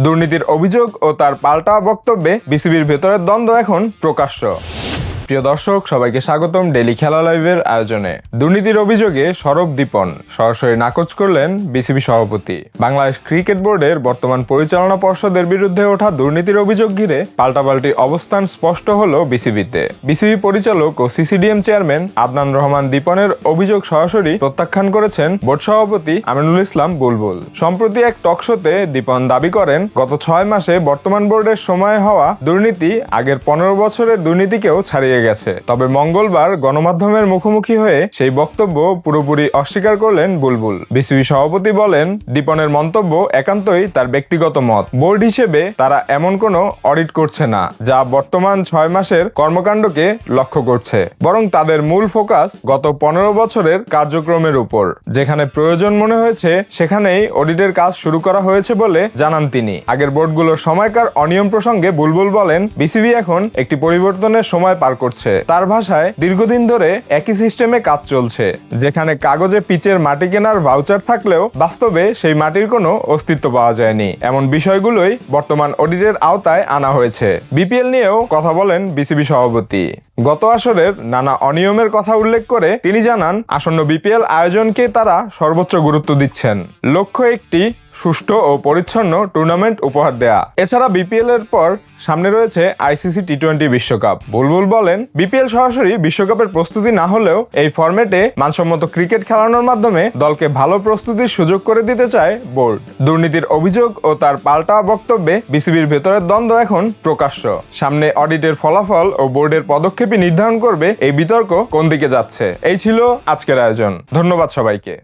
দুর্নীতির অভিযোগ ও তার পাল্টা বক্তব্যে বিসিবির ভেতরের দ্বন্দ্ব এখন প্রকাশ্য। প্রিয় দর্শক, সবাইকে স্বাগতম ডেইলি খেলা লাইভের আয়োজনে। দুর্নীতির অভিযোগে সরব দীপন, সরাসরি নাকচ করলেন বিসিবি সভাপতি। বাংলাদেশ ক্রিকেট বোর্ডের বর্তমান পরিচালনা পর্ষদের বিরুদ্ধে ওঠা দুর্নীতির অভিযোগ ঘিরে পাল্টাপাল্টি অবস্থান স্পষ্ট হলো বিসিবিতে। বিসিবি পরিচালক ও সিসিডিএম চেয়ারম্যান আদনান রহমান দীপনের অভিযোগ সরাসরি প্রত্যাখ্যান করেছেন বোর্ড সভাপতি আমিনুল ইসলাম বুলবুল। সম্প্রতি এক টকশোতে দীপন দাবি করেন, গত 6 মাসে বর্তমান বোর্ডের সময় হওয়া দুর্নীতি আগের 15 বছরের দুর্নীতিকেও ছাড়িয়ে গেছে। তবে মঙ্গলবার গণমাধ্যমের মুখোমুখি হয়ে সেই বক্তব্য পুরোপুরি অস্বীকার করলেন বুলবুল। বিসিবি সভাপতি বলেন, দীপনের মন্তব্য একান্তই তার ব্যক্তিগত মত। বোর্ড হিসেবে তারা এমন কোনো অডিট করছে না যা বর্তমান 6 মাসের কর্মকাণ্ডকে লক্ষ্য করছে, বরং তাদের মূল ফোকাস গত 15 বছরের কার্যক্রমের উপর। যেখানে প্রয়োজন মনে হয়েছে সেখানেই অডিটের কাজ শুরু করা হয়েছে বলে জানান তিনি। আগের বোর্ডগুলোর সময়কার অনিয়ম প্রসঙ্গে বুলবুল বলেন, বিসিবি এখন একটি পরিবর্তনের সময় পার করছে। তার ভাষায়, দীর্ঘদিন ধরে একই সিস্টেমে কাজ চলছে, যেখানে কাগজে পিচের মাটি কেনার ভাউচার থাকলেও বাস্তবে সেই মাটির কোনো অস্তিত্ব পাওয়া যায়নি। এমন বিষয়গুলোই বর্তমান অডিটের আওতায় আনা হয়েছে। বিপিএল নিয়েও কথা বলেন বিসিবি সভাপতি। গত আসরের নানা অনিয়মের কথা উল্লেখ করে তিনি জানান, আসন্ন বিপিএল আয়োজনকে তারা সর্বোচ্চ গুরুত্ব দিচ্ছেন। লক্ষ্য একটি সুষ্ঠু ও পরিচ্ছন্ন টুর্নামেন্ট উপহার দেয়া। এছাড়া বিপিএল এর পর সামনে রয়েছে আইসিসি টি20 বিশ্বকাপ। বুলবুল বলেন, বিপিএল সরাসরি বিশ্বকাপের প্রস্তুতি না হলেও এই ফরম্যাটে মানসম্মত ক্রিকেট খেলানোর মাধ্যমে দলকে ভালো প্রস্তুতির সুযোগ করে দিতে চায় বোর্ড। দুর্নীতির অভিযোগ ও তার পাল্টা বক্তব্যে বিসিবির ভেতরের দ্বন্দ্ব এখন প্রকাশ্য। সামনে অডিটের ফলাফল ও বোর্ডের পদক্ষেপই নির্ধারণ করবে এই বিতর্ক কোন দিকে যাচ্ছে। এই ছিল আজকের আয়োজন। ধন্যবাদ সবাইকে।